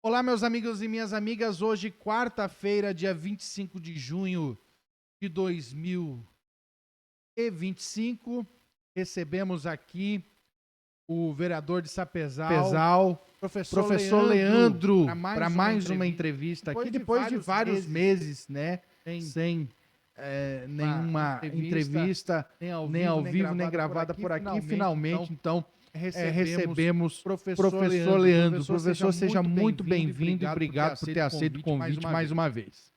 Olá, meus amigos e minhas amigas. Hoje, quarta-feira, dia 25 de junho de 2025, recebemos aqui o vereador de Sapezal, professor Leandro, para mais uma entrevista aqui, depois de vários meses, né, sem nenhuma entrevista, nem ao vivo, nem gravada por aqui. Finalmente, então, recebemos professor Leandro. Professor, seja muito bem-vindo e obrigado por ter aceito o convite mais uma vez.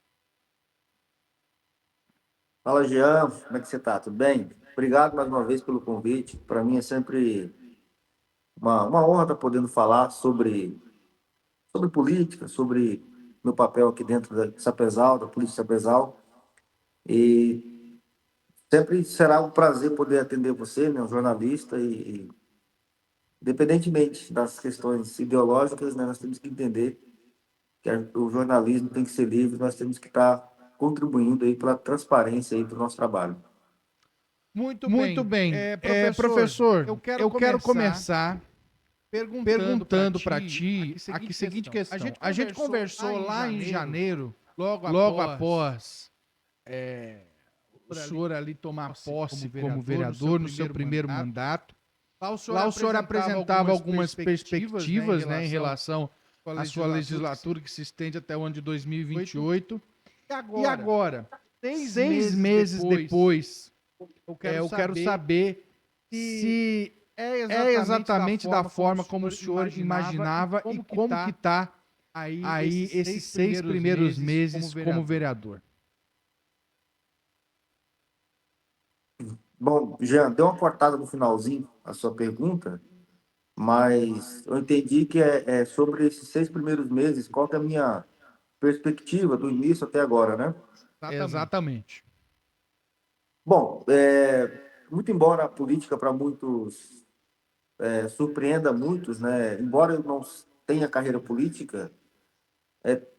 Fala, Jean, como é que você está? Tudo bem? Obrigado mais uma vez pelo convite. Para mim é sempre uma honra estar podendo falar sobre política, sobre meu papel aqui dentro da Sapezal, da Polícia Sapezal. E sempre será um prazer poder atender você, né, um jornalista, e independentemente das questões ideológicas, né, nós temos que entender que o jornalismo tem que ser livre, nós temos que estar contribuindo aí para a transparência aí do nosso trabalho. Muito bem. Professor, eu quero começar perguntando para ti a seguinte questão. A gente conversou lá em janeiro, logo após o senhor ali tomar posse como vereador no seu primeiro mandato. Lá o senhor apresentava algumas perspectivas, né, em relação à sua legislatura, que se estende até o ano de 2028. E agora, 6 meses depois, eu quero saber se é exatamente da forma como o senhor imaginava e como que está aí esses 6 primeiros meses como vereador. Bom, Jean, deu uma cortada no finalzinho a sua pergunta, mas eu entendi que é sobre esses 6 primeiros meses, qual que é a minha perspectiva do início até agora, né? Exatamente. Bom, muito embora a política para muitos surpreenda muitos, né? Embora eu não tenha carreira política,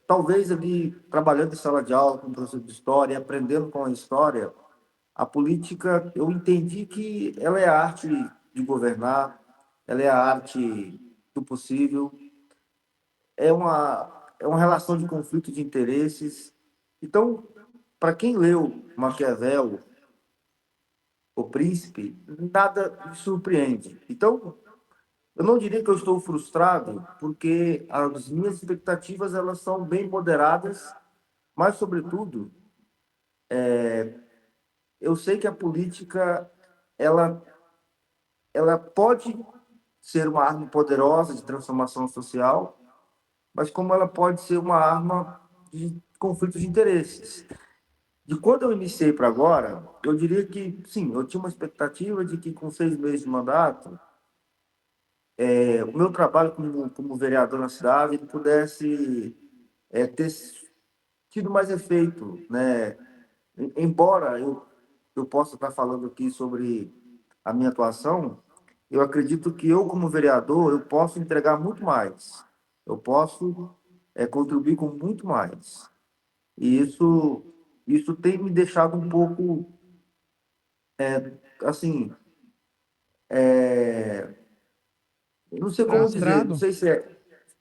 talvez ali trabalhando em sala de aula com professor de história, e aprendendo com a história, a política, eu entendi que ela é a arte de governar, ela é a arte do possível, é uma relação de conflito de interesses. Então, para quem leu Maquiavel, O Príncipe, nada me surpreende. Então, eu não diria que eu estou frustrado, porque as minhas expectativas elas são bem moderadas, mas, sobretudo, eu sei que a política ela, ela pode ser uma arma poderosa de transformação social, mas como ela pode ser uma arma de conflito de interesses. De quando eu iniciei para agora, eu diria que, sim, eu tinha uma expectativa de que com 6 meses de mandato, o meu trabalho como vereador na cidade ele pudesse ter tido mais efeito, né? Embora eu possa estar falando aqui sobre a minha atuação, eu acredito que eu, como vereador, eu posso entregar muito mais. Eu posso contribuir com muito mais. E isso tem me deixado um pouco, assim, não sei como dizer, não Frustrado? sei se é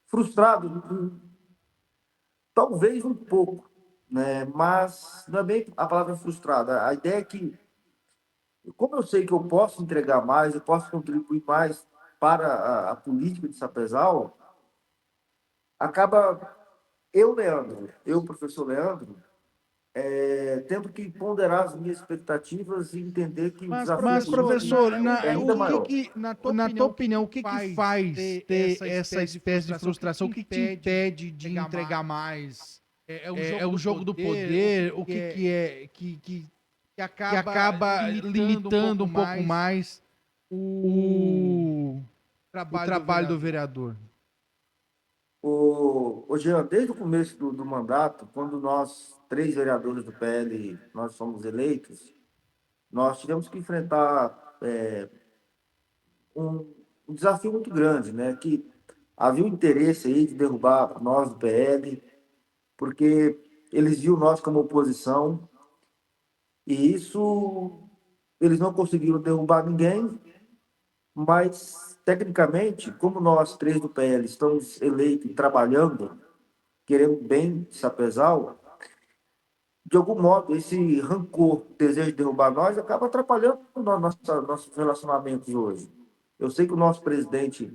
frustrado, talvez um pouco, né? Mas não é bem a palavra frustrada. A ideia é que, como eu sei que eu posso entregar mais, eu posso contribuir mais para a política de Sapezal, acaba professor Leandro, tendo que ponderar as minhas expectativas e entender que o desafio Mas político professor, é ainda maior. na tua opinião, o que faz ter essa espécie de frustração? O que te impede de entregar mais? É o jogo do poder? O que é que acaba limitando um pouco mais o trabalho do vereador? Jean, desde o começo do mandato, quando nós, 3 vereadores do PL, nós fomos eleitos, nós tivemos que enfrentar um desafio muito grande, né? Que havia um interesse aí de derrubar nós do PL, porque eles viam nós como oposição, e isso eles não conseguiram derrubar ninguém, mas, tecnicamente, como nós três do PL estamos eleitos, trabalhando, querendo bem de Sapezal, de algum modo, esse rancor, desejo de derrubar nós, acaba atrapalhando nossos relacionamentos hoje. Eu sei que o nosso presidente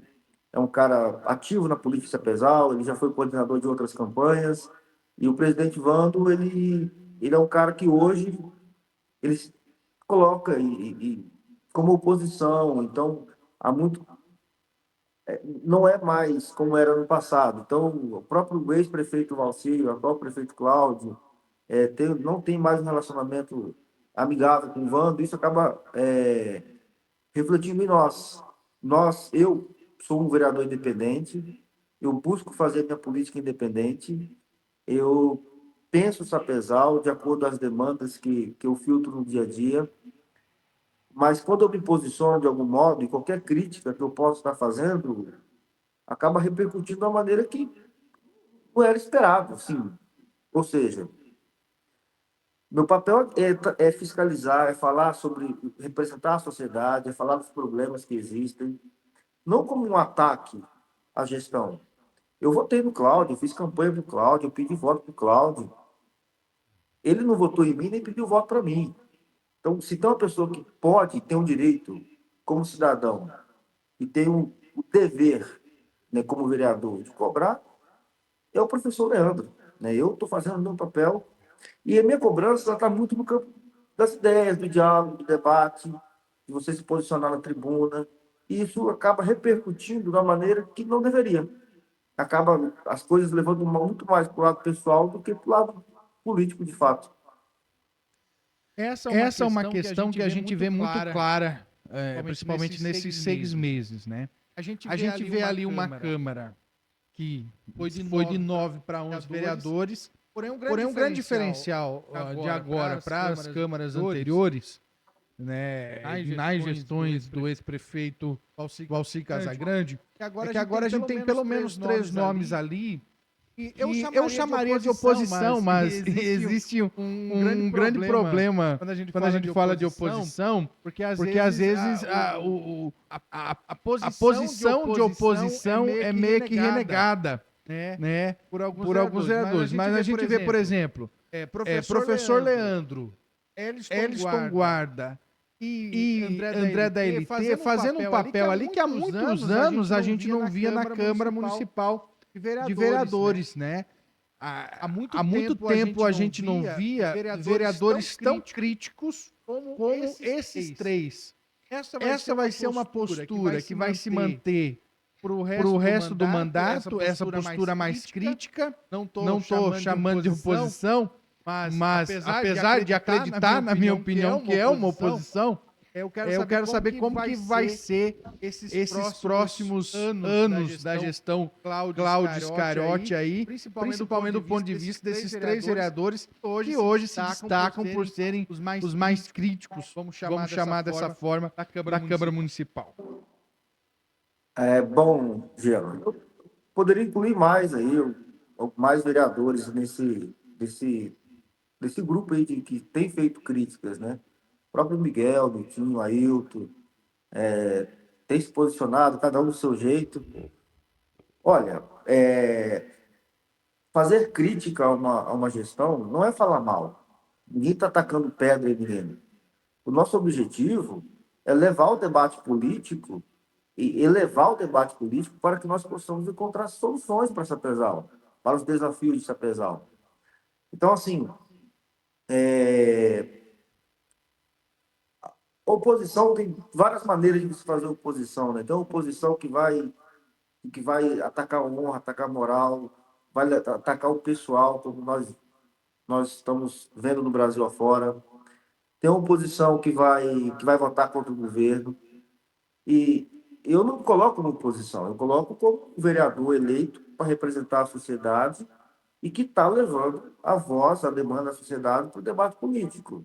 é um cara ativo na política de Sapezal, ele já foi coordenador de outras campanhas, e o presidente Vando, ele é um cara que hoje ele se coloca como oposição, então há muito não é mais como era no passado. Então, o próprio ex-prefeito Valcir, o atual prefeito Cláudio, não tem mais um relacionamento amigável com o Vando, isso acaba refletindo em nós. Eu sou um vereador independente, eu busco fazer minha política independente, eu penso Sapezal de acordo com as demandas que eu filtro no dia a dia, mas quando eu me posiciono de algum modo, e qualquer crítica que eu possa estar fazendo, acaba repercutindo de uma maneira que não era esperado, assim. Ou seja, meu papel é fiscalizar, é falar sobre, representar a sociedade, é falar dos problemas que existem, não como um ataque à gestão. Eu votei no Cláudio, fiz campanha para o Cláudio, eu pedi voto para o Cláudio. Ele não votou em mim, nem pediu voto para mim. Então, se tem uma pessoa que pode, tem um direito, como cidadão, e tem o dever, né, como vereador, de cobrar, é o professor Leandro. Né? Eu estou fazendo o meu papel e a minha cobrança está muito no campo das ideias, do diálogo, do debate, de você se posicionar na tribuna. E isso acaba repercutindo da maneira que não deveria. Acaba as coisas levando muito mais para o lado pessoal do que para o lado político, de fato. Essa é uma questão que a gente vê muito clara, principalmente nesses 6 meses, né? A gente vê ali uma Câmara que foi de 9 para 11 vereadores, porém um grande diferencial de agora para as câmaras anteriores, né, nas gestões do ex-prefeito Valcir Casagrande, é que agora a gente tem pelo menos 3 nomes ali que eu chamaria de oposição, mas existe um grande problema quando a gente fala de oposição, porque às vezes a posição de oposição é meio que renegada, né, por alguns vereadores. Mas a gente vê, por exemplo, professor Leandro, Eliston Guarda e André da LT fazendo um papel ali que há muitos anos a gente não via na Câmara Municipal de vereadores, né? Há muito tempo a gente não via vereadores tão críticos como esses três. Essa vai ser uma postura que vai se manter para o resto do mandato, essa postura mais crítica. Não estou chamando de oposição, mas apesar de acreditar, na minha opinião, que é uma oposição, eu quero saber como que vai ser esses próximos anos da gestão Cláudio Scariotti aí, principalmente do ponto de vista desses 3 vereadores que hoje se destacam por serem os mais críticos, vamos chamar dessa forma, da Câmara Municipal. Bom, Jean, eu poderia incluir mais aí, mais vereadores desse grupo aí que tem feito críticas, né? O próprio Miguel, Miltinho, Ailton, tem se posicionado, cada um do seu jeito. Olha, fazer crítica a uma gestão não é falar mal. Ninguém está atacando pedra em ninguém. O nosso objetivo é levar o debate político e elevar o debate político para que nós possamos encontrar soluções para Sapezal, para os desafios de Sapezal. Então, assim, oposição tem várias maneiras de se fazer oposição, né? Tem oposição que vai atacar a honra, atacar a moral, vai atacar o pessoal, como nós estamos vendo no Brasil afora. Tem uma oposição que vai votar contra o governo. E eu não coloco como oposição, eu coloco como um vereador eleito para representar a sociedade e que está levando a voz, a demanda da sociedade para o debate político.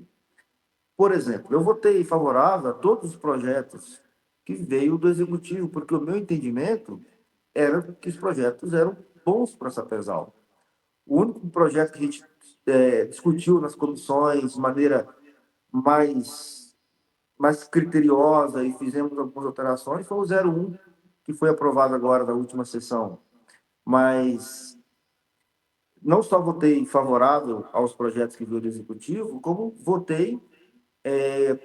Por exemplo, eu votei favorável a todos os projetos que veio do Executivo, porque o meu entendimento era que os projetos eram bons para Sapezal. O único projeto que a gente discutiu nas comissões de maneira mais criteriosa e fizemos algumas alterações foi o 01, que foi aprovado agora na última sessão. Mas não só votei favorável aos projetos que veio do Executivo, como votei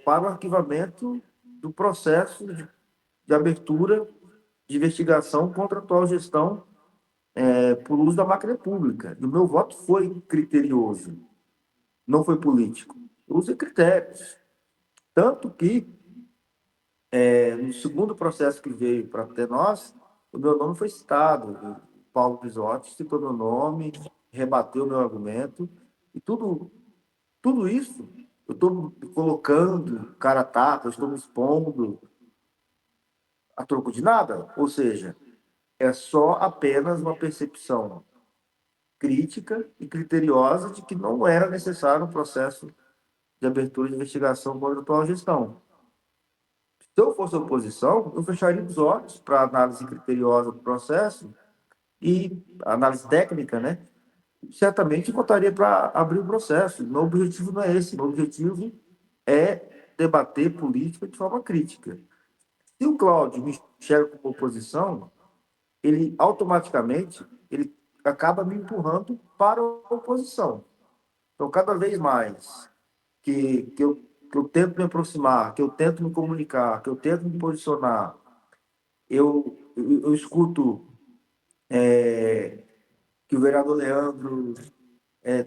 para o arquivamento do processo de abertura de investigação contra a atual gestão por uso da máquina pública. E o meu voto foi criterioso, não foi político. Eu usei critérios. Tanto que, no segundo processo que veio para até nós, o meu nome foi citado. O Paulo Pisotti citou meu nome, rebateu meu argumento, e tudo isso eu estou me colocando cara a tapa, eu estou me expondo a troco de nada. Ou seja, é só apenas uma percepção crítica e criteriosa de que não era necessário um processo de abertura de investigação contra a atual gestão. Se eu fosse oposição, eu fecharia os olhos para análise criteriosa do processo e análise técnica, né? Certamente votaria para abrir o processo. Meu objetivo não é esse. Meu objetivo é debater política de forma crítica. Se o Cláudio me enxerga como oposição, ele automaticamente ele acaba me empurrando para a oposição. Então, cada vez mais que eu tento me aproximar, que eu tento me comunicar, que eu tento me posicionar, eu escuto que o vereador Leandro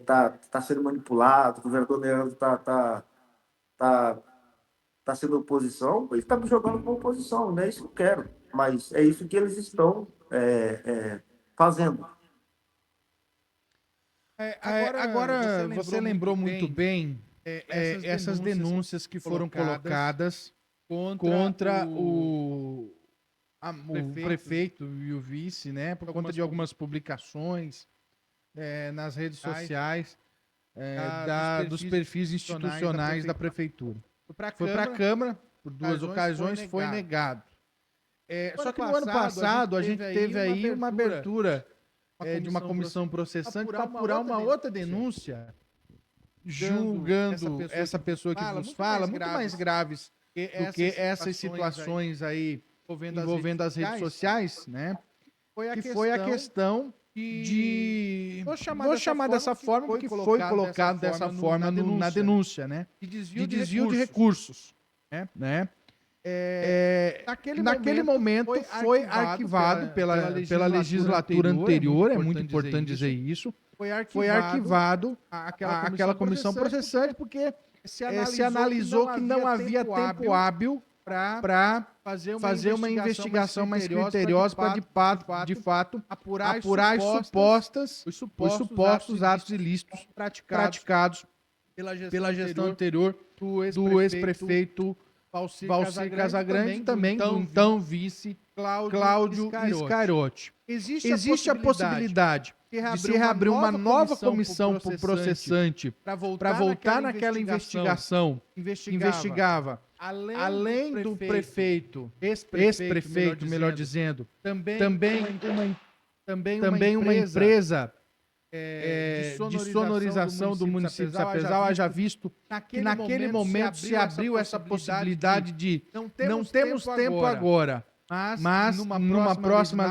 tá sendo manipulado, que o vereador Leandro tá, tá sendo oposição, ele está me jogando como oposição, não é isso que eu quero, mas é isso que eles estão fazendo. Agora, você lembrou muito bem essas denúncias que foram colocadas contra o prefeito e o vice, né, por conta de algumas publicações nas redes sociais dos perfis institucionais da prefeitura. Foi para a Câmara, por 2 ocasiões foi negado. Só que no ano passado a gente teve aí uma abertura de uma comissão processante para apurar uma outra denúncia, julgando essa pessoa que vos fala, muito mais graves do que essas situações aí envolvendo as redes sociais, né? Que foi a questão de... Vou chamar dessa forma, porque foi colocado dessa forma na denúncia, né? De desvio de recursos, né? Naquele momento foi arquivado pela legislatura anterior, é muito importante dizer isso. Foi arquivado aquela comissão processante porque se analisou que não havia tempo hábil para fazer uma investigação mais criteriosa para, de fato, apurar os supostos atos ilícitos praticados pela gestão anterior do ex-prefeito Valcir Casagrande, também do então vice Cláudio Scarotti. Existe a possibilidade de se reabrir uma nova comissão processante para voltar naquela investigação que investigava, além do prefeito, ex-prefeito, melhor dizendo, também uma empresa de sonorização do município de Sapezal, haja visto que naquele momento se abriu essa possibilidade de não temos tempo agora, mas na próxima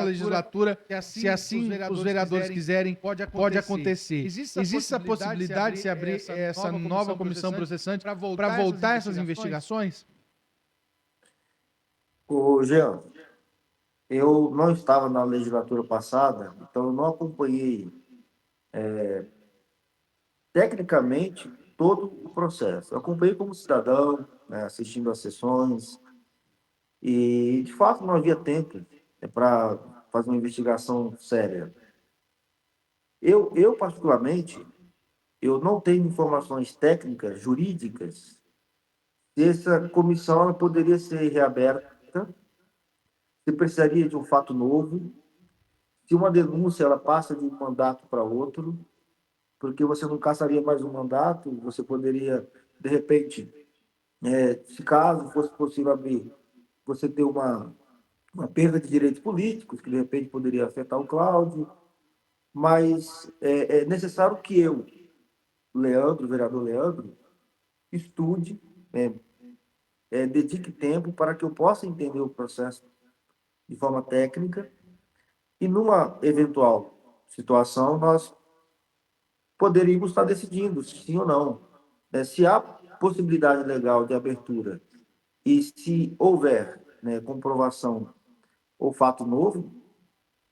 legislatura, se assim os vereadores quiserem, pode acontecer. Existe a possibilidade de se abrir essa nova comissão processante para voltar essas investigações? Ô, Jean, eu não estava na legislatura passada, então eu não acompanhei tecnicamente todo o processo. Eu acompanhei como cidadão, né, assistindo às sessões, e de fato não havia tempo para fazer uma investigação séria. Eu particularmente, eu não tenho informações técnicas, jurídicas, se essa comissão ela poderia ser reaberta, se precisaria de um fato novo, se uma denúncia ela passa de um mandato para outro, porque você não caçaria mais um mandato, você poderia, de repente, se caso fosse possível abrir, você ter uma perda de direitos políticos, que de repente poderia afetar o Cláudio, mas é necessário que eu, Leandro, vereador Leandro, estude, dedique tempo para que eu possa entender o processo de forma técnica e, numa eventual situação, nós poderíamos estar decidindo sim ou não. Se há possibilidade legal de abertura e se houver, né, comprovação ou fato novo,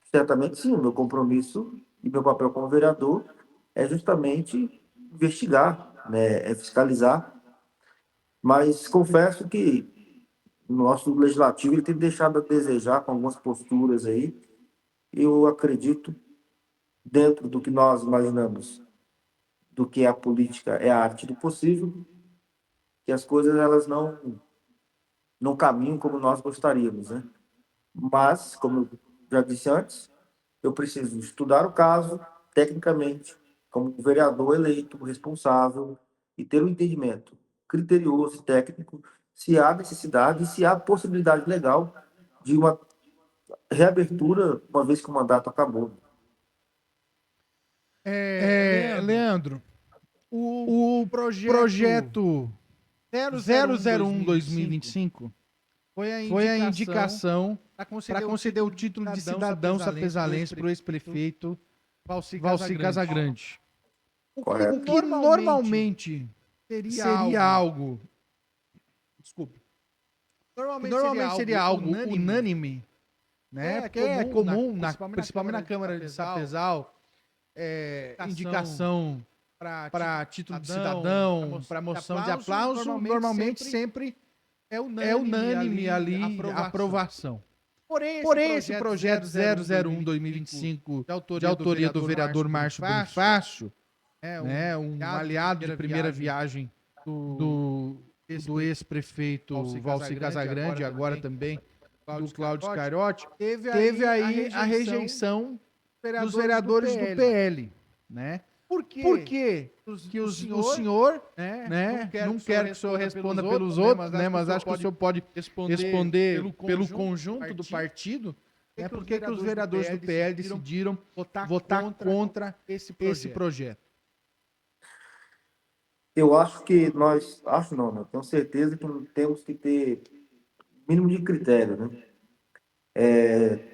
certamente sim, o meu compromisso e meu papel como vereador é justamente investigar, né, é fiscalizar, mas confesso que o nosso legislativo ele tem deixado a desejar com algumas posturas aí. Eu acredito, dentro do que nós imaginamos, do que a política é a arte do possível, que as coisas elas não caminham como nós gostaríamos, né? Mas, como eu já disse antes, eu preciso estudar o caso tecnicamente, como vereador eleito, responsável, e ter um entendimento criterioso e técnico se há necessidade e se há possibilidade legal de uma reabertura, uma vez que o mandato acabou. Leandro, o projeto 001/2025 foi a indicação para conceder o título de cidadão sapezalense para o ex-prefeito Valci Casagrande. O que normalmente seria algo... Desculpe. Normalmente seria algo unânime, né? Porque é comum, principalmente na Câmara de Sapezal, indicação para título de cidadão, para moção de aplauso, normalmente sempre é unânime ali a aprovação. Porém, esse projeto 001/2025, de autoria do vereador Márcio Bonifácio, um aliado de primeira viagem do ex-prefeito Valci Casagrande, agora também do Cláudio Scariotti, teve aí a rejeição dos vereadores do PL, né? Por quê? Que o senhor, né, não quer que o senhor responda pelos outros, né, mas acho que o senhor pode responder pelo conjunto do partido, né? Por que os vereadores do PL decidiram votar contra esse projeto? Eu acho que acho não, né? Tenho certeza que temos que ter mínimo de critério, né?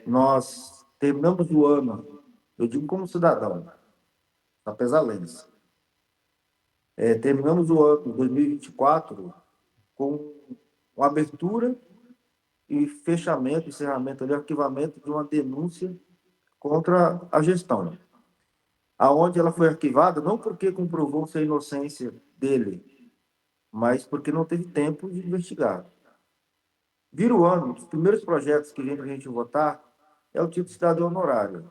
Nós terminamos o ano, eu digo como cidadão, sapezalense, terminamos o ano 2024 com uma abertura e fechamento, encerramento, arquivamento de uma denúncia contra a gestão, aonde ela foi arquivada não porque comprovou-se a inocência dele, mas porque não teve tempo de investigar. Vira o ano, os primeiros projetos que vem para a gente votar é o título de cidadão honorário.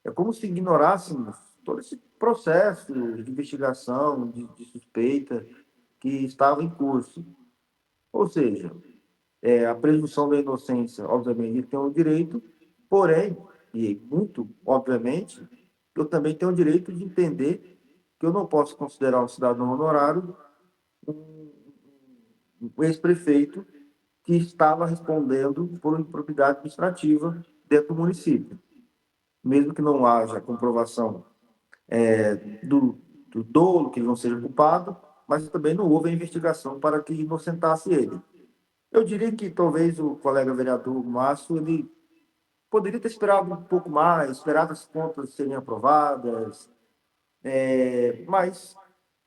É como se ignorássemos todo esse processo de investigação, de suspeita que estava em curso. Ou seja, a presunção da inocência, obviamente, ele tem um direito, porém, e muito obviamente, eu também tenho o direito de entender que eu não posso considerar um cidadão honorário um ex-prefeito que estava respondendo por improbidade administrativa dentro do município. Mesmo que não haja comprovação do dolo, que ele não seja culpado, mas também não houve a investigação para que inocentasse ele. Eu diria que talvez o colega vereador Márcio, ele poderia ter esperado um pouco mais, esperado as contas serem aprovadas, mas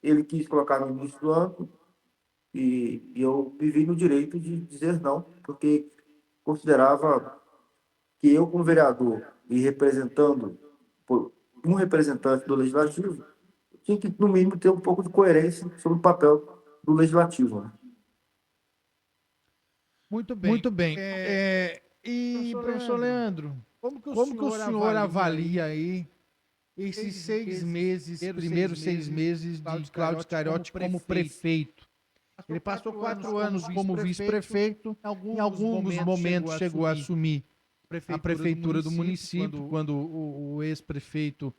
ele quis colocar no início do ano e eu vivi no direito de dizer não, porque considerava que eu, como vereador e representando um representante do Legislativo, tinha que, no mínimo, ter um pouco de coerência sobre o papel do Legislativo. Né? Muito bem. E, professor Leandro, como que o senhor avalia aí esses 6 meses, primeiros 6 meses de Cláudio Scariotti como prefeito? Ele passou 4 anos como vice-prefeito, em alguns momentos chegou a assumir a prefeitura do município, quando o ex-prefeito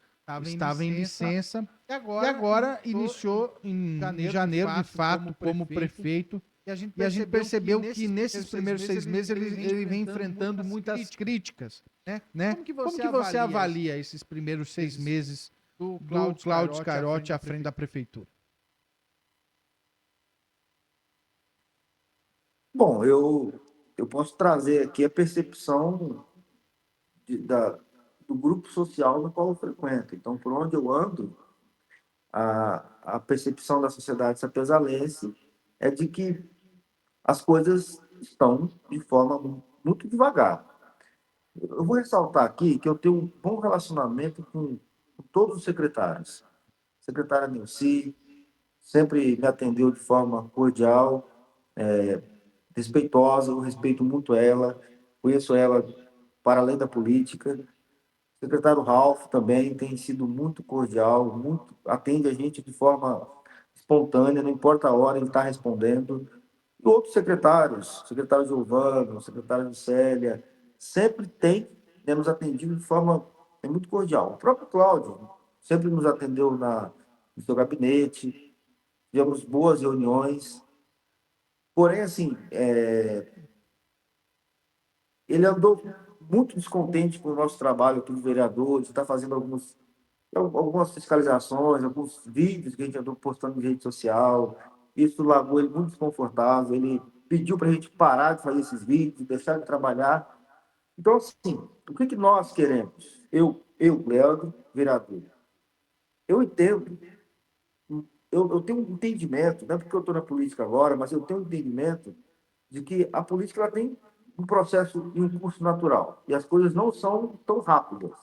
estava em licença, e agora iniciou em janeiro, de fato, como prefeito, E a gente percebeu que nesses primeiros 6 meses ele vem enfrentando muitas críticas, né? Como que você avalia esses primeiros 6 meses do Cláudio Scarotti à frente da prefeitura? Bom, eu posso trazer aqui a percepção do grupo social no qual eu frequento. Então, por onde eu ando, a percepção da sociedade sapezalense é de que as coisas estão de forma muito devagar. Eu vou ressaltar aqui que eu tenho um bom relacionamento com todos os secretários. Secretária Nilce sempre me atendeu de forma cordial, respeitosa, eu respeito muito ela, conheço ela para além da política. O secretário Ralph também tem sido muito cordial, atende a gente de forma espontânea, não importa a hora, ele está respondendo. E outros secretários, secretário Giovano, secretário Célia, sempre tem, né, nos atendido de forma muito cordial. O próprio Cláudio sempre nos atendeu no seu gabinete, tivemos boas reuniões. Porém, assim, ele andou muito descontente com o nosso trabalho aqui de vereadores, está fazendo algumas fiscalizações, alguns vídeos que a gente andou postando em rede social. Isso largou ele muito desconfortável. Ele pediu para a gente parar de fazer esses vídeos, deixar de trabalhar. Então, assim, o que nós queremos? Leandro, vereador, eu entendo, eu tenho um entendimento, não é porque eu estou na política agora, mas eu tenho um entendimento de que a política ela tem um processo e um curso natural, e as coisas não são tão rápidas.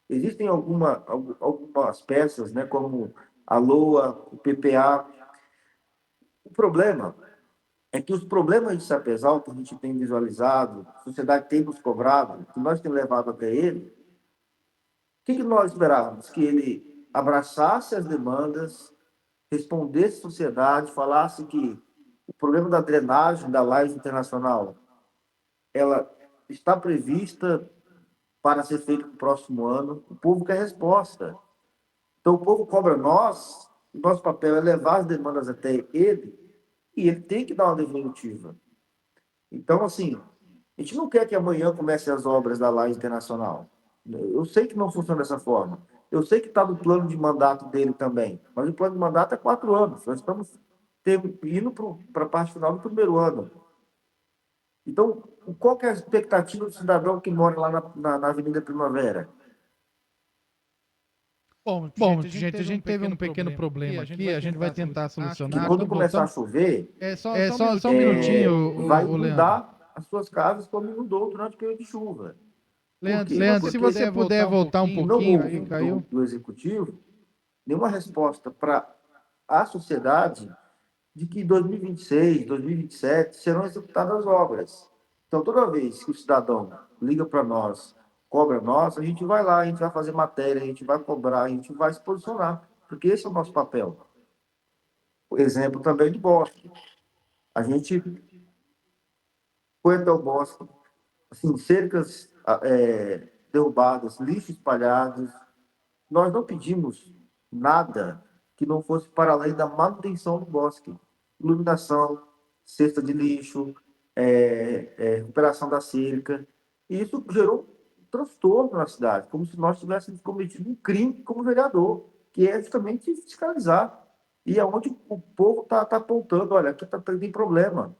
Existem algumas peças, né, como a LOA, o PPA. O problema é que os problemas de Sapezal, que a gente tem visualizado, a sociedade tem nos cobrado, que nós temos levado até ele, o que nós esperávamos? Que ele abraçasse as demandas, respondesse à sociedade, falasse que o problema da drenagem da laje internacional ela está prevista para ser feita no próximo ano. O povo quer resposta. Então, o povo cobra nós, o nosso papel é levar as demandas até ele, e ele tem que dar uma definitiva. Então, assim, a gente não quer que amanhã comece as obras da laje internacional. Eu sei que não funciona dessa forma. Eu sei que está no plano de mandato dele também, mas o plano de mandato é 4 anos. Nós estamos indo para a parte final do primeiro ano. Então, qual que é a expectativa do cidadão que mora lá na Avenida Primavera? Bom, gente, a gente teve um pequeno problema aqui, a gente vai tentar Que solucionar. quando começar a chover, Só um minutinho, vai Leandro. inundar as suas casas como inundou durante o período de chuva. Leandro, se você puder voltar um pouquinho, aí caiu. Do executivo, nenhuma resposta para a sociedade de que em 2026, 2027 serão executadas as obras. Então, toda vez que o cidadão liga para nós, cobra nós, a gente vai lá, a gente vai fazer matéria, a gente vai cobrar, a gente vai se posicionar, porque esse é o nosso papel. O exemplo também do bosque. A gente foi até o bosque, assim, cercas derrubadas, lixo espalhados. Nós não pedimos nada que não fosse para além da manutenção do bosque. Iluminação, cesta de lixo, recuperação da cerca. E isso gerou um transtorno na cidade, como se nós tivéssemos cometido um crime como vereador, que é justamente fiscalizar. E é onde o povo está apontando, olha, aqui tem problema.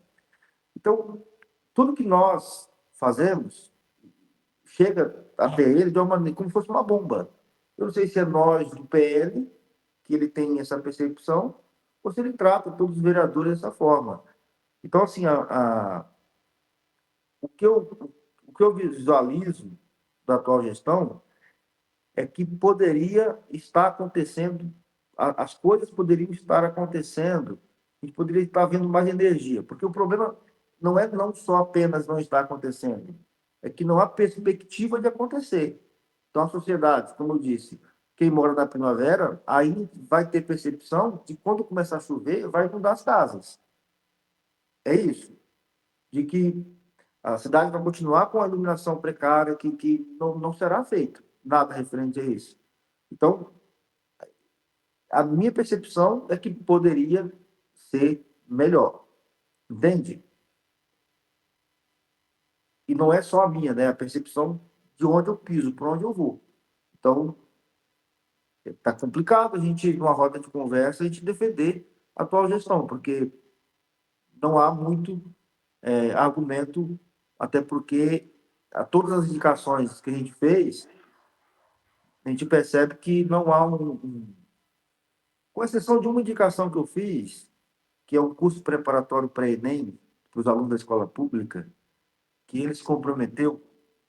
Então, tudo que nós fazemos chega até ele de uma maneira como se fosse uma bomba. Eu não sei se é nós do PL que ele tem essa percepção ou se ele trata todos os vereadores dessa forma. Então, assim, o que eu visualizo da atual gestão é que poderia estar acontecendo, as coisas poderiam estar acontecendo, a gente poderia estar vendo mais energia, porque o problema não é não só apenas não estar acontecendo, é que não há perspectiva de acontecer. Então, a sociedade, como eu disse, quem mora na primavera, aí vai ter percepção de quando começar a chover, vai inundar as casas. É isso. De que a cidade vai continuar com a iluminação precária, que não será feito nada referente a isso. Então, a minha percepção é que poderia ser melhor. Entende? E não é só a minha, né? A percepção de onde eu piso, por onde eu vou. Então, está complicado a gente, numa roda de conversa, a gente defender a atual gestão, porque não há muito argumento, até porque todas as indicações que a gente fez, a gente percebe que não há com exceção de uma indicação que eu fiz, que é um curso preparatório para Enem, para os alunos da escola pública, que ele se comprometeu,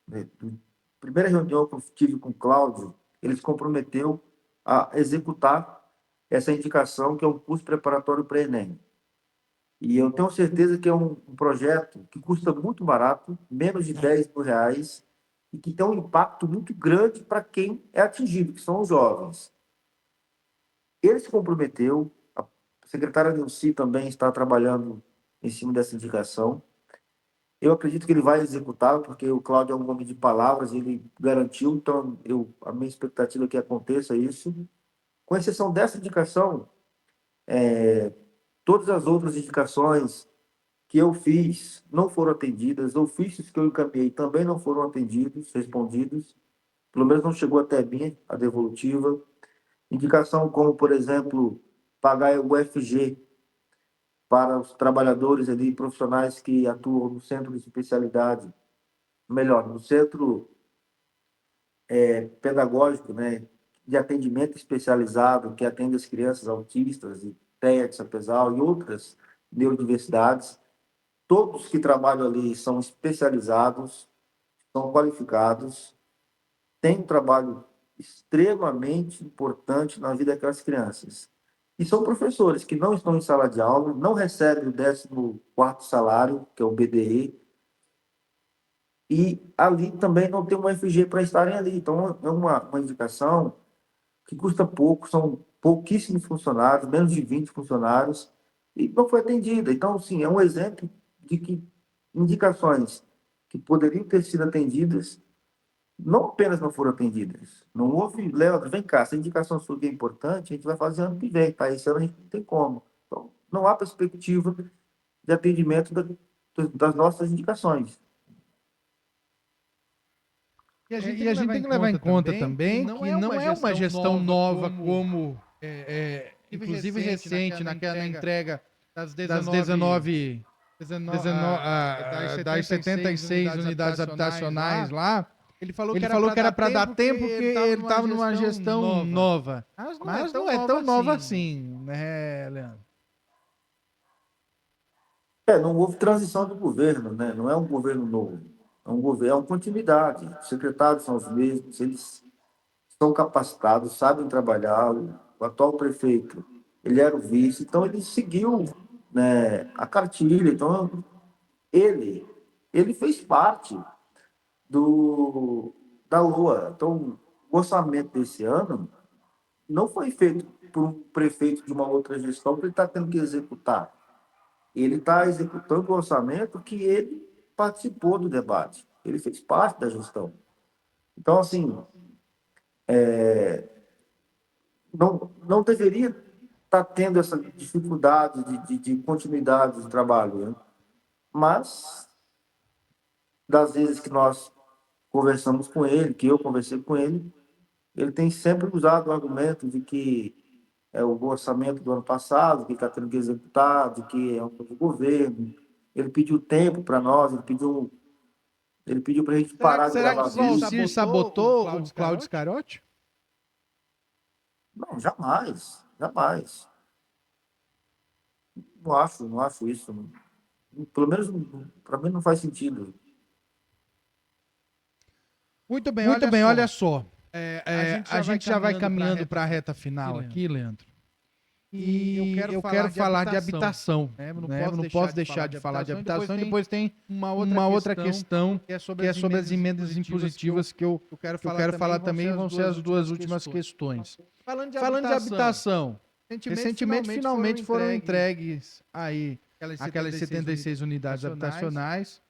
né, na primeira reunião que eu tive com o Cláudio, ele se comprometeu a executar essa indicação, que é um curso preparatório para Enem. E eu tenho certeza que é um projeto que custa muito barato, menos de R$ 10.000, e que tem um impacto muito grande para quem é atingido, que são os jovens. Ele se comprometeu, a secretária Nilce também está trabalhando em cima dessa indicação. Eu acredito que ele vai executar, porque o Cláudio é um homem de palavras, ele garantiu, então a minha expectativa é que aconteça isso. Com exceção dessa indicação, todas as outras indicações que eu fiz não foram atendidas, ofícios que eu encaminhei também não foram atendidos, respondidos, pelo menos não chegou até mim a devolutiva. Indicação como, por exemplo, pagar o FG para os trabalhadores ali, profissionais que atuam no centro de especialidade, melhor, no centro pedagógico, né, de atendimento especializado, que atende as crianças autistas, e TEA, CEPESAL e outras neurodiversidades. Todos que trabalham ali são especializados, são qualificados, têm um trabalho extremamente importante na vida daquelas crianças. E são professores que não estão em sala de aula, não recebem o 14º salário, que é o BDE, e ali também não tem um FG para estarem ali. Então, é uma indicação que custa pouco, são pouquíssimos funcionários, menos de 20 funcionários, e não foi atendida. Então, sim, é um exemplo de que indicações que poderiam ter sido atendidas, não apenas não foram atendidas. Não houve, Leandro, vem cá, essa indicação sua que é importante, a gente vai fazer ano que vem, tá? Esse ano a gente não tem como. Então, não há perspectiva de atendimento das nossas indicações. E a gente tem que levar em conta também que não é uma gestão nova como inclusive recente, naquela entrega das 76 unidades habitacionais lá. Ele falou que era para dar tempo porque ele estava numa gestão nova. Mas não é tão nova assim, né, Leandro? Não houve transição do governo, né? Não é um governo novo. É um governo, é uma continuidade. Os secretários são os mesmos, eles são capacitados, sabem trabalhar. O atual prefeito, ele era o vice, então ele seguiu, né, a cartilha. Então, ele fez parte da LOA. Então, o orçamento desse ano não foi feito por um prefeito de uma outra gestão que ele está tendo que executar. Ele está executando o orçamento que ele participou do debate. Ele fez parte da gestão. Então, assim, não deveria estar tendo essa dificuldade de continuidade de trabalho, né? Mas, das vezes que nós conversamos com ele, que eu conversei com ele tem sempre usado o argumento de que é o orçamento do ano passado, que está tendo que executar, de que é um novo governo. Ele pediu tempo para nós, ele pediu para a gente parar de gravar vídeo. Será que o Valcir sabotou o Cláudio Scarotti? Não, jamais, jamais. Não acho isso. Pelo menos para mim não faz sentido. Muito bem, olha só. A gente já vai caminhando para a reta final aqui, Leandro. E eu quero falar de habitação. Não posso deixar de falar de habitação. E depois tem uma outra questão que é sobre as emendas impositivas que eu quero falar também. Vão ser as duas últimas questões. Falando de habitação, recentemente finalmente foram entregues aí aquelas 76 unidades habitacionais.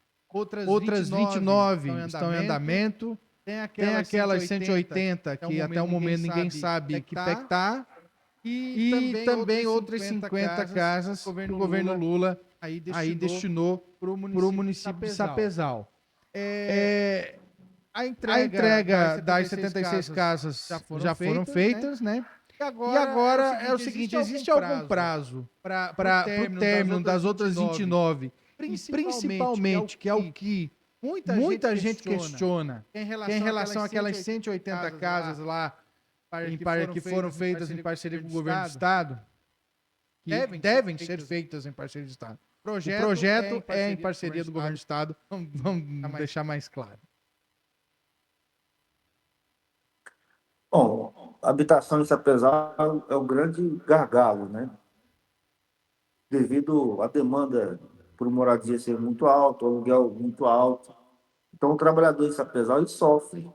Outras 29 estão em andamento. Tem aquelas 180 que até o momento ninguém sabe que pé que está. E também outras 50 casas que o governo Lula aí destinou para o município de Sapezal. A entrega das 76 casas já foram feitas, né? E agora é o seguinte, existe algum prazo para o término das outras 29, principalmente, que é o que muita gente questiona, que é em relação àquelas 180 casas lá que foram feitas em parceria com o governo do estado, que devem ser feitas em parceria do estado. O projeto é em parceria do governo do estado, vamos deixar mais claro. Bom, a habitação em Sapezal é o grande gargalo, né? Devido à demanda por moradia ser muito alta, o aluguel muito alto. Então, o trabalhador em Sapezal ele sofre.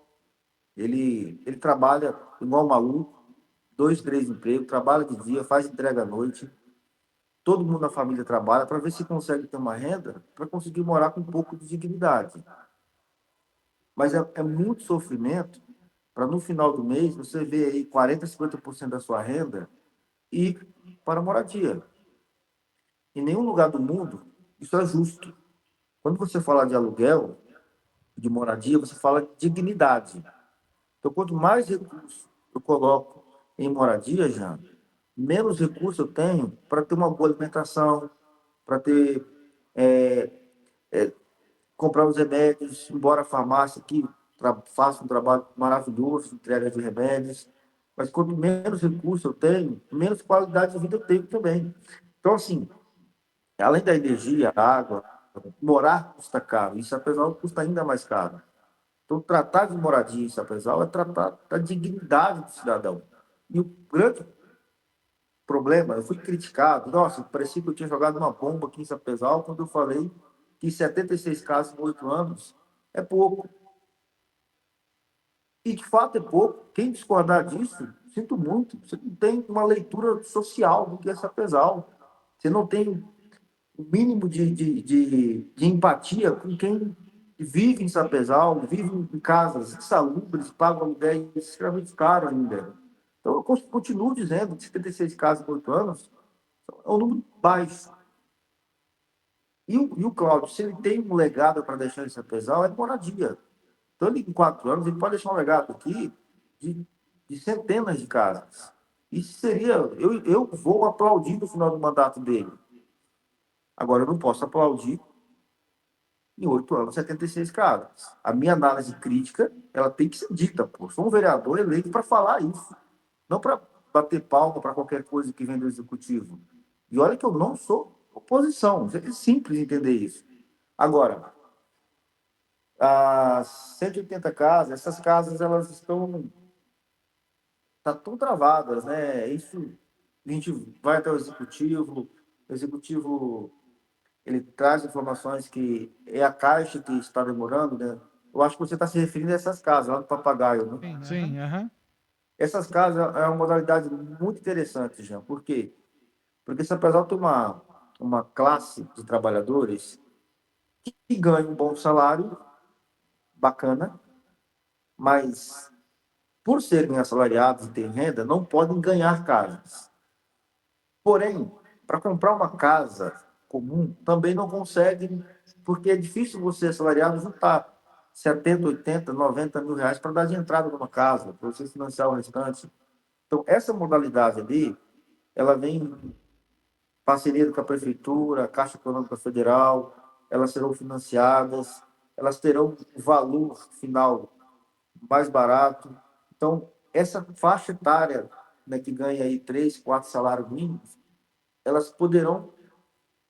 Ele trabalha igual maluco, 2, 3 empregos, trabalha de dia, faz entrega à noite. Todo mundo na família trabalha para ver se consegue ter uma renda para conseguir morar com um pouco de dignidade. Mas é muito sofrimento para no final do mês você ver aí 40, 50% da sua renda ir para a moradia. Em nenhum lugar do mundo isso é justo. Quando você fala de aluguel, de moradia, você fala de dignidade. Então, quanto mais recursos eu coloco em moradia, já menos recursos eu tenho para ter uma boa alimentação, para ter comprar os remédios, embora a farmácia aqui faça um trabalho maravilhoso de entrega de remédios, mas quanto menos recursos eu tenho, menos qualidade de vida eu tenho também. Então, assim, além da energia, água, morar custa caro, e Sapezal custa ainda mais caro. Então, tratar de moradia em Sapezal é tratar da dignidade do cidadão. E o grande problema, eu fui criticado, nossa, parecia que eu tinha jogado uma bomba aqui em Sapezal quando eu falei que 76 casos em 8 anos é pouco. E, de fato, é pouco. Quem discordar disso, sinto muito. Você não tem uma leitura social do que é Sapezal. Você não tem o mínimo de empatia com quem vive em Sapezal, vive em casas insalubres, paga aluguéis extremamente caros ainda. Então, eu continuo dizendo que 76 casos em 8 anos é um número baixo. E o Cláudio, se ele tem um legado para deixar em Sapezal, é moradia. Então, ele, em 4 anos, ele pode deixar um legado aqui de centenas de casas. Isso seria. Eu vou aplaudir no final do mandato dele. Agora, eu não posso aplaudir em 8 anos 76 casas. A minha análise crítica ela tem que ser dita. Pô. Sou um vereador eleito para falar isso, não para bater palma para qualquer coisa que vem do executivo. E olha que eu não sou oposição. É simples entender isso. Agora, as 180 casas, essas casas elas estão tão travadas, né? Isso a gente vai até o executivo ele traz informações que é a Caixa que está demorando, né? Eu acho que você está se referindo a essas casas lá do Papagaio, né? Sim, aham. Essas casas é uma modalidade muito interessante, Jean. Por quê? Porque se apesar de uma classe de trabalhadores que ganham um bom salário, bacana, mas por serem assalariados e terem renda, não podem ganhar casas. Porém, para comprar uma casa comum, também não conseguem, porque é difícil você, assalariado, juntar 70, 80, 90 mil reais para dar de entrada numa casa, para você financiar o restante. Então, essa modalidade ali, ela vem em parceria com a Prefeitura, a Caixa Econômica Federal, elas serão financiadas, elas terão um valor final mais barato. Então, essa faixa etária, né, que ganha aí 3, 4 salários mínimos, elas poderão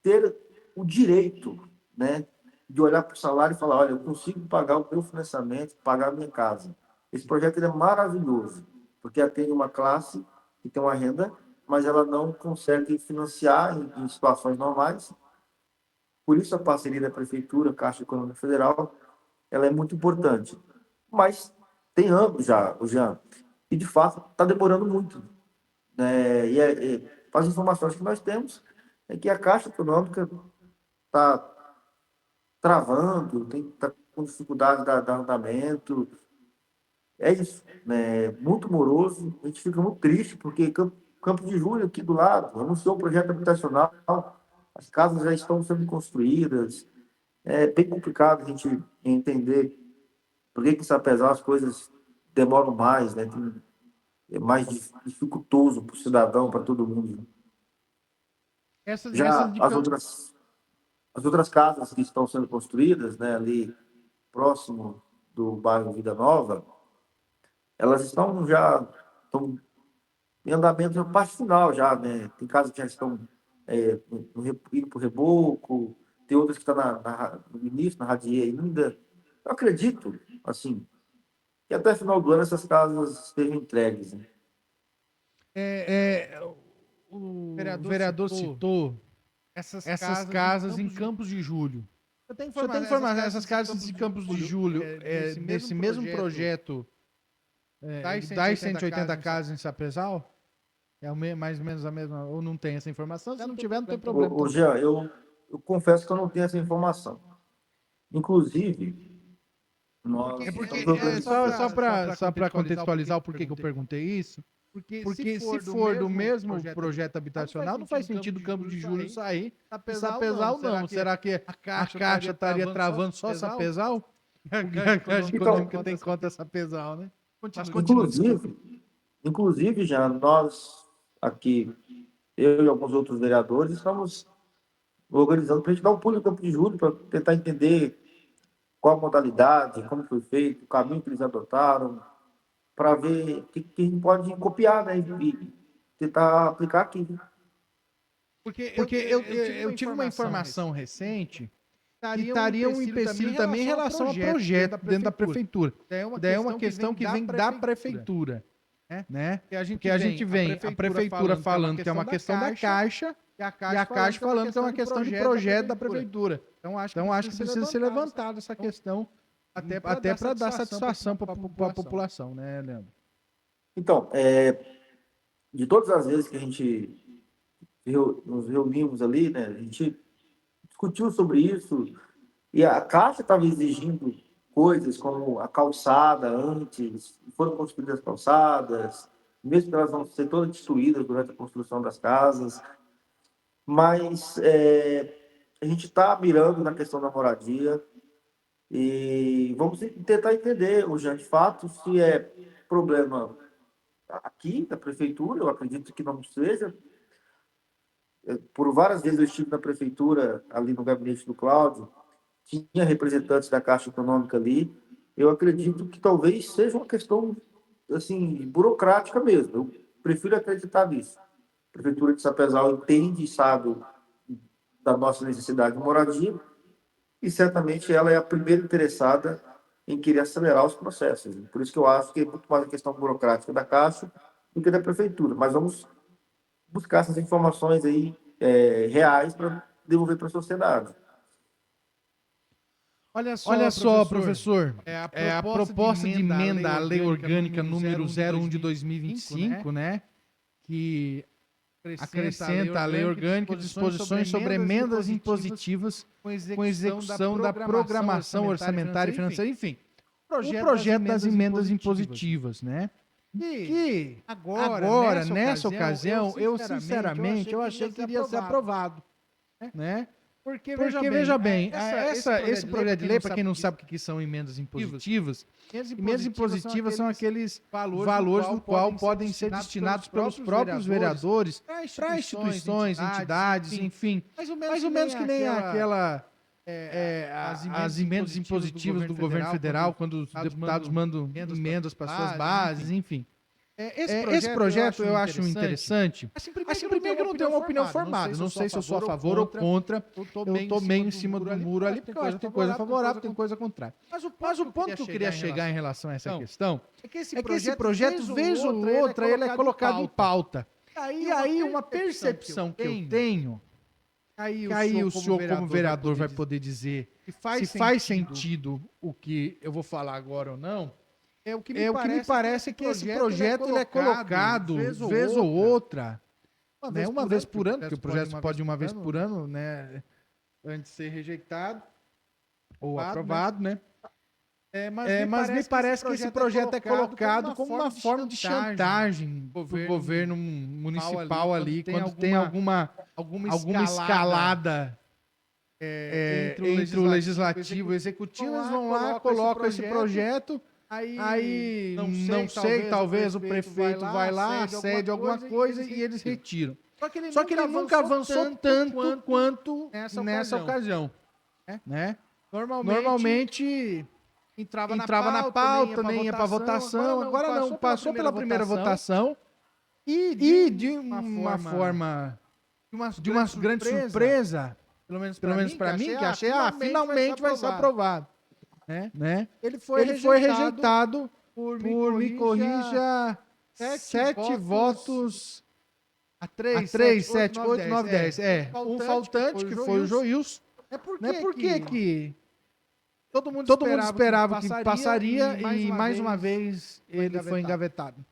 ter o direito, né, de olhar para o salário e falar, olha, eu consigo pagar o meu financiamento, pagar a minha casa. Esse projeto é maravilhoso, porque atende uma classe que tem uma renda, mas ela não consegue financiar em situações normais. Por isso a parceria da Prefeitura, Caixa Econômica Federal, ela é muito importante. Mas tem anos já, o Jean, e de fato está demorando muito, né? As informações que nós temos é que a Caixa Econômica está travando, está com dificuldade de andamento. É isso, né? Muito moroso. A gente fica muito triste, porque Campo de Julho, aqui do lado, anunciou um projeto habitacional as casas já estão sendo construídas. É bem complicado a gente entender por que em Sapezal as coisas demoram mais, né? É mais dificultoso para o cidadão, para todo mundo. Já as outras casas que estão sendo construídas, né, ali próximo do bairro Vida Nova, elas estão em andamento na parte final já, né? Tem casas que já estão indo para o reboco, tem outras que estão no início, na Radier ainda. Eu acredito, assim, que até final do ano essas casas estejam entregues, né? O vereador citou essas casas em Campos de Julho. Eu tenho informação, essas casas de Campos de Julho, desse mesmo projeto das 180 casas em Sapezal? Mais ou menos a mesma, ou não tem essa informação? Se não tiver, não tem problema. Ô Jean, eu confesso que eu não tenho essa informação. Inclusive, nós só para contextualizar o porquê que eu perguntei isso, porque se for do mesmo projeto habitacional, não faz sentido o Campos de Julho sair e Sapezal não. Será que a Caixa estaria travando só Sapezal? Porque a Caixa Econômica tem conta Sapezal, né? Inclusive, já nós aqui, eu e alguns outros vereadores, estamos organizando para a gente dar um pulo no Campo de Julho para tentar entender qual a modalidade, como foi feito, o caminho que eles adotaram, para ver o que a gente pode copiar, né, e tentar aplicar aqui. Porque eu tive uma informação recente que estaria um empecilho também em relação ao projeto dentro da prefeitura. Daí é uma questão que vem da prefeitura, né? Porque a gente vem a prefeitura falando que é uma questão da Caixa e a Caixa falando que é uma questão de projeto da prefeitura. Então acho que precisa ser levantada essa questão até para dar satisfação para a população, né, Leandro? Então, de todas as vezes que a gente nos reunimos ali, né, a gente discutiu sobre isso e a Caixa estava exigindo coisas como a calçada antes, foram construídas as calçadas, mesmo que elas vão ser todas destruídas durante a construção das casas, mas a gente está mirando na questão da moradia e vamos tentar entender, Jean, de fato, se é problema aqui da prefeitura, eu acredito que não seja. Por várias vezes eu estive na prefeitura, ali no gabinete do Cláudio, tinha representantes da Caixa Econômica ali. Eu acredito que talvez seja uma questão assim burocrática mesmo. Eu prefiro acreditar nisso. A prefeitura de Sapezal entende e sabe da nossa necessidade de moradia e certamente ela é a primeira interessada em querer acelerar os processos. Por isso que eu acho que é muito mais a questão burocrática da Caixa do que da prefeitura. Mas vamos buscar essas informações aí reais para devolver para a sociedade. Olha só, professor, a proposta de emenda à Lei Orgânica número 01 de 2025, né, que acrescenta à Lei Orgânica disposições sobre emendas impositivas com execução da programação orçamentária e financeira, enfim, o projeto das emendas impositivas, né? Que agora, nessa ocasião, eu sinceramente eu achei que iria ser aprovado, né? Porque veja bem, esse projeto de lei, para quem não sabe o que são emendas impositivas, emendas impositivas são aqueles valores no qual podem ser destinados pelos próprios vereadores para instituições, entidades, enfim, mais ou menos que nem as emendas impositivas do governo federal, quando os deputados mandam emendas para suas bases, enfim. Esse projeto eu acho interessante. Assim, primeiro que eu não tenho uma opinião formada. Não sei se eu sou a favor ou contra. Eu estou meio em cima do muro ali, porque eu acho que tem coisa favorável, tem coisa contrária. Mas o ponto que eu queria chegar em relação a essa questão é que esse projeto, vez ou outra, ele é colocado em pauta. E aí, uma percepção que eu tenho, que aí o senhor, como vereador, vai poder dizer se faz sentido o que eu vou falar agora ou não. O que me parece é que esse projeto ele é colocado, vez ou outra, né, uma vez por ano, porque o projeto pode ir uma vez por ano, né, antes de ser rejeitado ou aprovado, né? Mas me parece que esse projeto é colocado como uma forma de chantagem do governo municipal ali, quando tem alguma escalada entre o legislativo e o executivo, eles vão lá, colocam esse projeto, aí não sei, talvez o prefeito vai lá, cede alguma coisa e eles retiram. Só que ele nunca avançou tanto quanto nessa ocasião, né? Normalmente entrava na pauta, nem ia para votação, agora não, passou pela primeira votação e de uma forma de uma grande surpresa, pelo menos para mim, que achei, finalmente vai ser aprovado, né? Ele foi rejeitado por, me corrija, 7 votos a 3, 7, 8, 9, 10. Um faltante, que foi o Joilson. Por que todo mundo esperava que passaria e mais uma vez ele foi engavetado?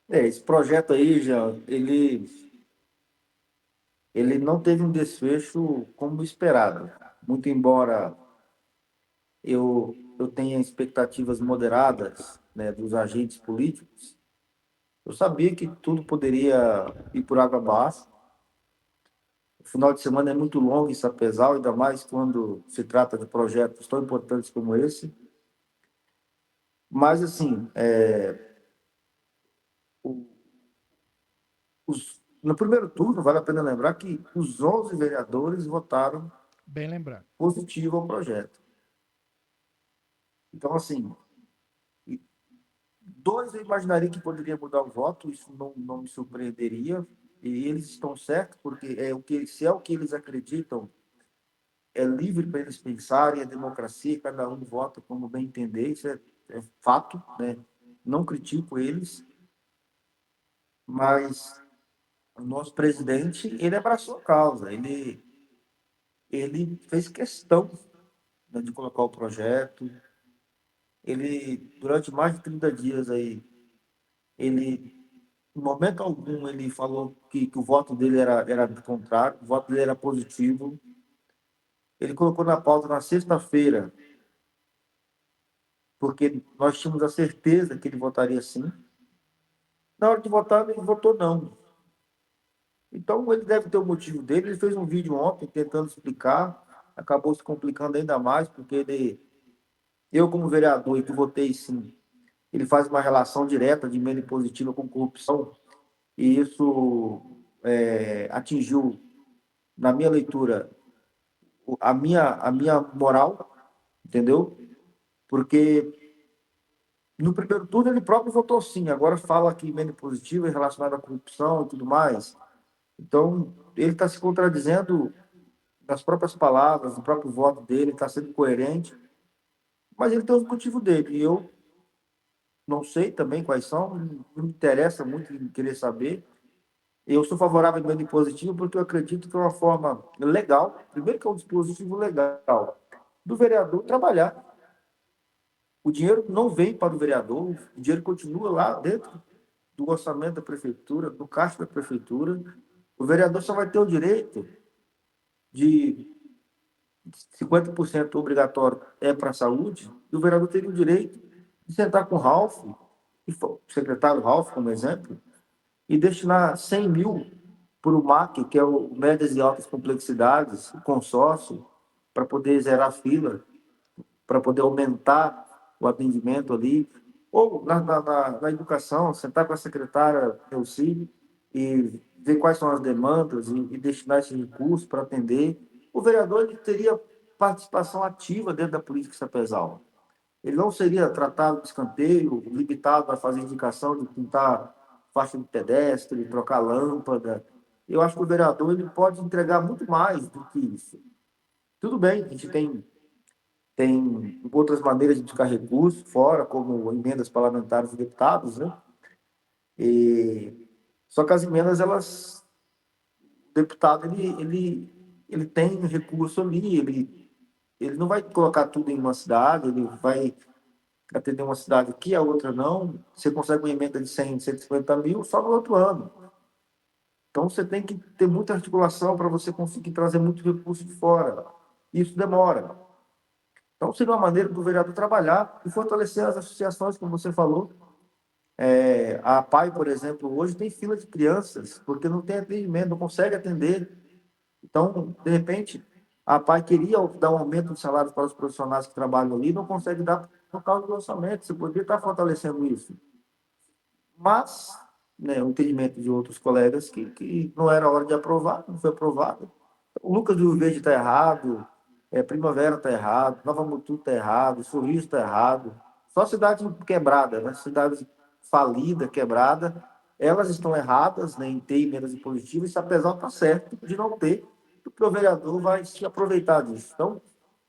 Esse projeto aí, já, ele não teve um desfecho como esperado. Muito embora eu tenha expectativas moderadas, né, dos agentes políticos, eu sabia que tudo poderia ir por água abaixo. O final de semana é muito longo em Sapezal, ainda mais quando se trata de projetos tão importantes como esse. Mas, assim, no primeiro turno, vale a pena lembrar que os 11 vereadores votaram bem lembrado positivo ao projeto. Então, assim, 2 eu imaginaria que poderia mudar o voto, isso não me surpreenderia, e eles estão certos, porque se é o que eles acreditam, é livre para eles pensarem, é democracia, cada um vota como bem entender, isso é fato, né? Não critico eles, mas o nosso presidente, ele abraçou a causa, ele fez questão, né, de colocar o projeto, ele, durante mais de 30 dias aí, ele, em momento algum, ele falou que o voto dele era contrário, o voto dele era positivo. Ele colocou na pauta na sexta-feira, porque nós tínhamos a certeza que ele votaria sim. Na hora de votar, ele votou não. Então, ele deve ter o motivo dele. Ele fez um vídeo ontem tentando explicar, acabou se complicando ainda mais, porque eu, como vereador, e que votei sim, ele faz uma relação direta de emenda impositiva com corrupção, e isso atingiu, na minha leitura, a minha moral, entendeu? Porque no primeiro turno ele próprio votou sim, agora fala que emenda positiva é relacionada à corrupção e tudo mais. Então, ele está se contradizendo nas próprias palavras, no próprio voto dele, está sendo coerente, mas ele tem os motivos dele, e eu não sei também quais são, não me interessa muito em querer saber. Eu sou favorável à emenda impositiva porque eu acredito que é uma forma legal, primeiro que é um dispositivo legal, do vereador trabalhar. O dinheiro não vem para o vereador, o dinheiro continua lá dentro do orçamento da prefeitura, do caixa da prefeitura. O vereador só vai ter o direito de 50% obrigatório para a saúde, e o vereador teria o direito de sentar com o Ralph, o secretário Ralph, como exemplo, e destinar 100 mil para o MAC, que é o Médias e Altas Complexidades, o consórcio, para poder zerar a fila, para poder aumentar o atendimento ali, ou na educação, sentar com a secretária Elci e ver quais são as demandas e destinar esse recurso para atender. O vereador ele teria participação ativa dentro da política estadual. Ele não seria tratado de escanteio, limitado a fazer indicação de pintar faixa de pedestre, trocar lâmpada. Eu acho que o vereador ele pode entregar muito mais do que isso. Tudo bem, a gente tem outras maneiras de buscar recursos fora, como emendas parlamentares de deputados, né? Só que as emendas, o deputado, ele tem recurso ali, ele não vai colocar tudo em uma cidade, ele vai atender uma cidade aqui, a outra não. Você consegue uma emenda de 100, 150 mil só no outro ano. Então, você tem que ter muita articulação para você conseguir trazer muito recurso de fora. Isso demora. Então, seria uma maneira do vereador trabalhar e fortalecer as associações, como você falou. A PAI, por exemplo, hoje tem fila de crianças, porque não tem atendimento, não consegue atender. Então, de repente, a PAI queria dar um aumento de salários para os profissionais que trabalham ali, não consegue dar por causa do orçamento. Você poderia estar fortalecendo isso. Mas, né, o entendimento de outros colegas que não era hora de aprovar, não foi aprovado. O Lucas do Rio Verde está errado, Primavera está errado, Nova Mutum está errado, Sorriso está errado. Só cidade quebrada, né? Cidades falida, quebrada, elas estão erradas, né, em ter emendas impositivas, e apesar está certo de não ter, porque o vereador vai se aproveitar disso. Então,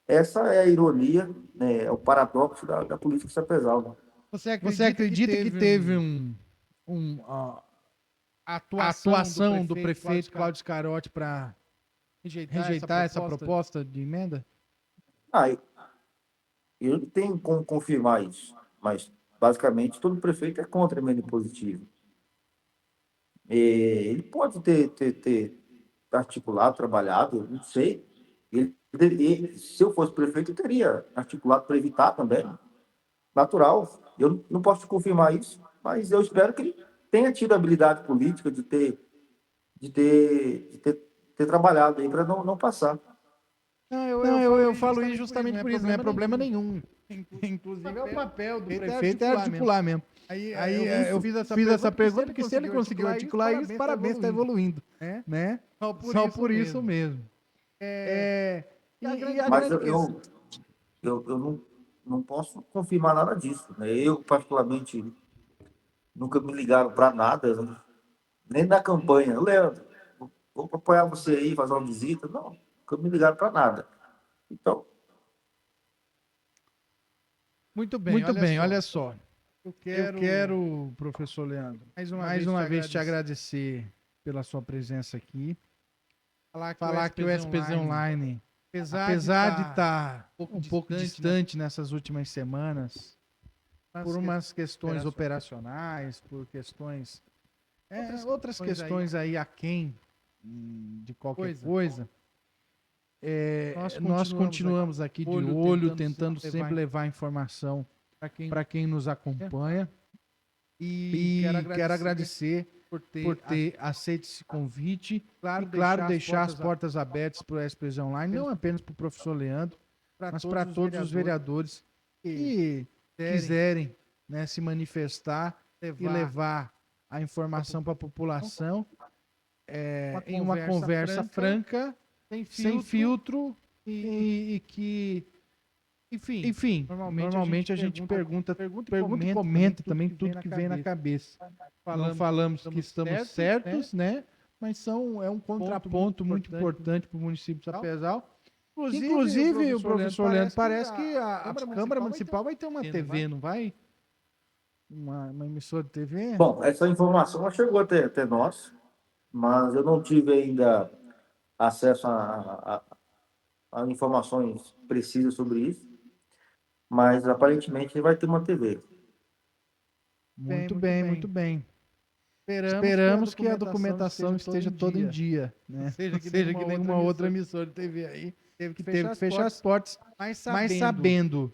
essa é a ironia, né, é o paradoxo da política sapezal. Né? Você acredita que teve a atuação do prefeito Cláudio Scarotti para rejeitar essa proposta de emenda? Eu não tenho como confirmar isso, mas basicamente todo prefeito é contra a emenda impositiva. Ele pode ter articulado, trabalhado, não sei. Se eu fosse prefeito, eu teria articulado para evitar também. Natural. Eu não posso te confirmar isso, mas eu espero que ele tenha tido a habilidade política de ter trabalhado aí para não passar. Eu falo isso justamente por isso, não é problema nenhum. Inclusive, é o papel do prefeito é articular mesmo. Aí eu fiz essa pergunta porque se ele conseguiu articular isso, parabéns, está evoluindo. Né? Só por isso mesmo. Mas eu não posso confirmar nada disso. Né? Eu, particularmente, nunca me ligaram para nada, né? Nem na campanha. Leandro, vou apoiar você aí, fazer uma visita. Não, nunca me ligaram para nada. Então. Muito bem, olha só. Eu quero, professor Leandro, mais uma vez te agradecer pela sua presença aqui. Falar que o SPZ Online, apesar de estar um pouco distante nessas últimas semanas, por umas questões operacionais, por questões, outras questões aí aquém de qualquer coisa, nós continuamos aqui de olho, tentando sempre levar informação para quem nos acompanha. E quero agradecer por ter aceito esse convite e, claro, deixar as portas abertas para o SPZ Online, não apenas para o professor Leandro, mas para todos os vereadores que quiserem, né, se manifestar e levar a informação para a população em uma conversa franca, sem filtro e que, enfim, normalmente a gente pergunta e comenta também tudo que vem na cabeça. Não falamos que estamos certos, né? Mas é um contraponto muito importante para o município de Sapezal. Inclusive, o professor Leandro, parece que a Câmara Municipal vai ter uma TV, não vai? Uma emissora de TV? Bom, essa informação chegou até nós, mas eu não tive ainda acesso a informações precisas sobre isso. Mas aparentemente vai ter uma TV. Muito bem. Esperamos que a documentação esteja toda em dia, né? Seja que nenhuma outra emissora de TV aí teve que fechar as portas, mas sabendo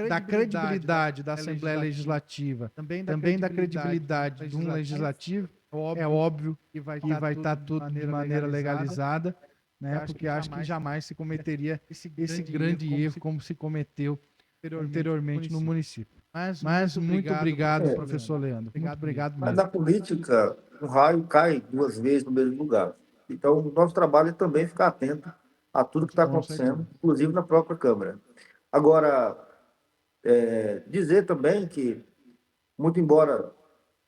da credibilidade da Assembleia Legislativa, também da credibilidade de um legislativo, é óbvio que vai estar tudo de maneira legalizada, né? Porque acho que jamais se cometeria esse grande erro como se cometeu anteriormente no município. Mas muito obrigado, professor Leandro. Muito obrigado mesmo. Mas na política, o raio cai 2 vezes no mesmo lugar. Então, o nosso trabalho é também ficar atento a tudo que está acontecendo, inclusive na própria Câmara. Agora, dizer também que, muito embora,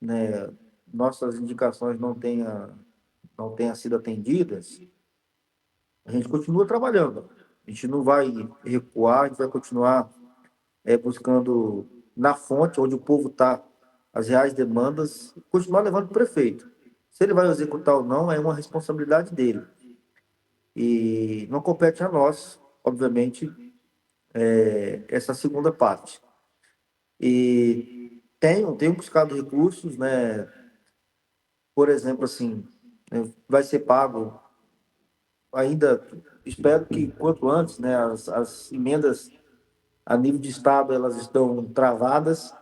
né, nossas indicações não tenham sido atendidas, a gente continua trabalhando. A gente não vai recuar, a gente vai continuar buscando na fonte, onde o povo está, as reais demandas, continuar levando para o prefeito. Se ele vai executar ou não, é uma responsabilidade dele. E não compete a nós, obviamente, essa segunda parte. E tenho buscado recursos, né? Por exemplo, assim, vai ser pago ainda espero que quanto antes, né, as emendas a nível de Estado elas estão travadas,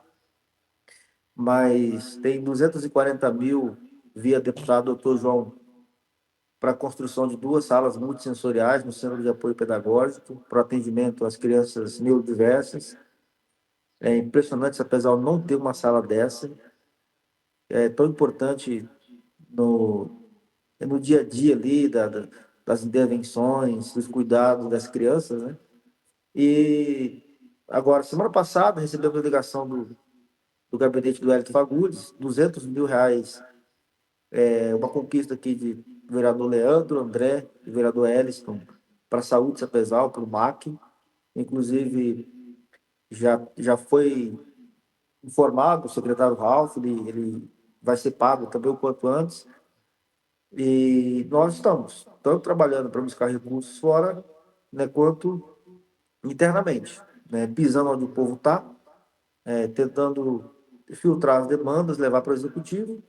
mas tem 240 mil via deputado doutor João para a construção de 2 salas multissensoriais no Centro de Apoio Pedagógico para atendimento às crianças neurodiversas. É impressionante, apesar de não ter uma sala dessa, é tão importante no dia a dia ali das intervenções, dos cuidados das crianças, né? E agora, semana passada, recebemos a ligação do gabinete do Hélio Fagundes, R$ 200 mil, uma conquista aqui do vereador Leandro, André e vereador Elliston para a saúde, Sapezal, para o MAC. Inclusive, já foi informado o secretário Ralph, ele vai ser pago também o quanto antes. E nós estamos tanto trabalhando para buscar recursos fora, né, quanto internamente, né, pisando onde o povo está, tentando filtrar as demandas, levar para o executivo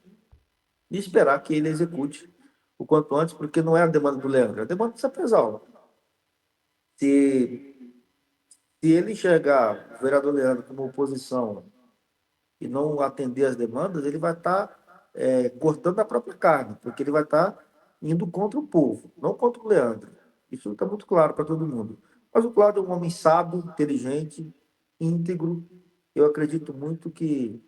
e esperar que ele execute o quanto antes, porque não é a demanda do Leandro, é a demanda do Sapezal. Se, se ele enxergar o vereador Leandro como oposição e não atender as demandas, ele vai estar cortando a própria carne, porque ele vai estar indo contra o povo, não contra o Leandro. Isso está muito claro para todo mundo. Mas o Cláudio é um homem sábio, inteligente, íntegro. Eu acredito muito que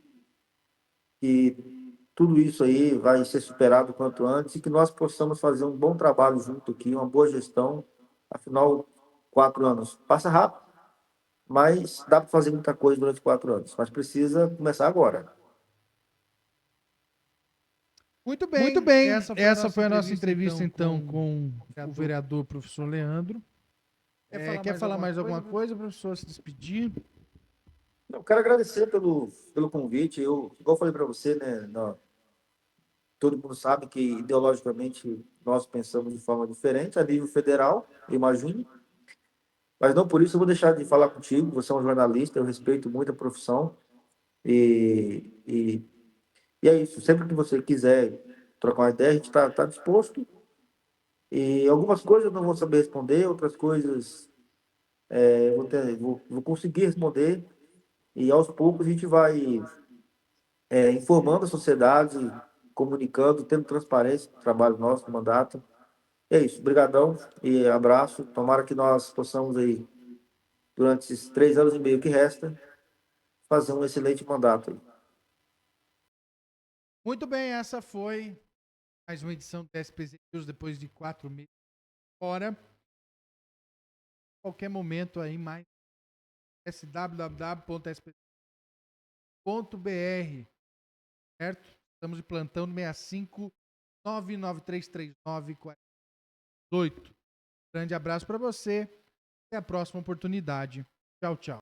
tudo isso aí vai ser superado quanto antes e que nós possamos fazer um bom trabalho junto aqui, uma boa gestão. Afinal, 4 anos passa rápido, mas dá para fazer muita coisa durante 4 anos. Mas precisa começar agora. Muito bem. Essa foi a nossa entrevista então, com o vereador professor Leandro. Quer falar mais alguma coisa, professor, se despedir? Eu quero agradecer pelo convite. Igual eu falei para você, né? Todo mundo sabe que ideologicamente nós pensamos de forma diferente a nível federal, eu imagino. Mas não por isso eu vou deixar de falar contigo. Você é um jornalista, eu respeito muito a profissão. E, e, e é isso. Sempre que você quiser trocar uma ideia, a gente está disposto. E algumas coisas eu não vou saber responder, outras coisas vou conseguir responder. E aos poucos a gente vai informando a sociedade, comunicando, tendo transparência no trabalho nosso, no mandato. É isso. Obrigadão e abraço. Tomara que nós possamos aí, durante esses 3 anos e meio que resta, fazer um excelente mandato aí. Muito bem, essa foi mais uma edição do SPZ News depois de 4 meses fora. Qualquer momento aí, mais www.spz.br, certo? Estamos de plantão no 65 99339 48. Grande abraço para você. Até a próxima oportunidade. Tchau, tchau.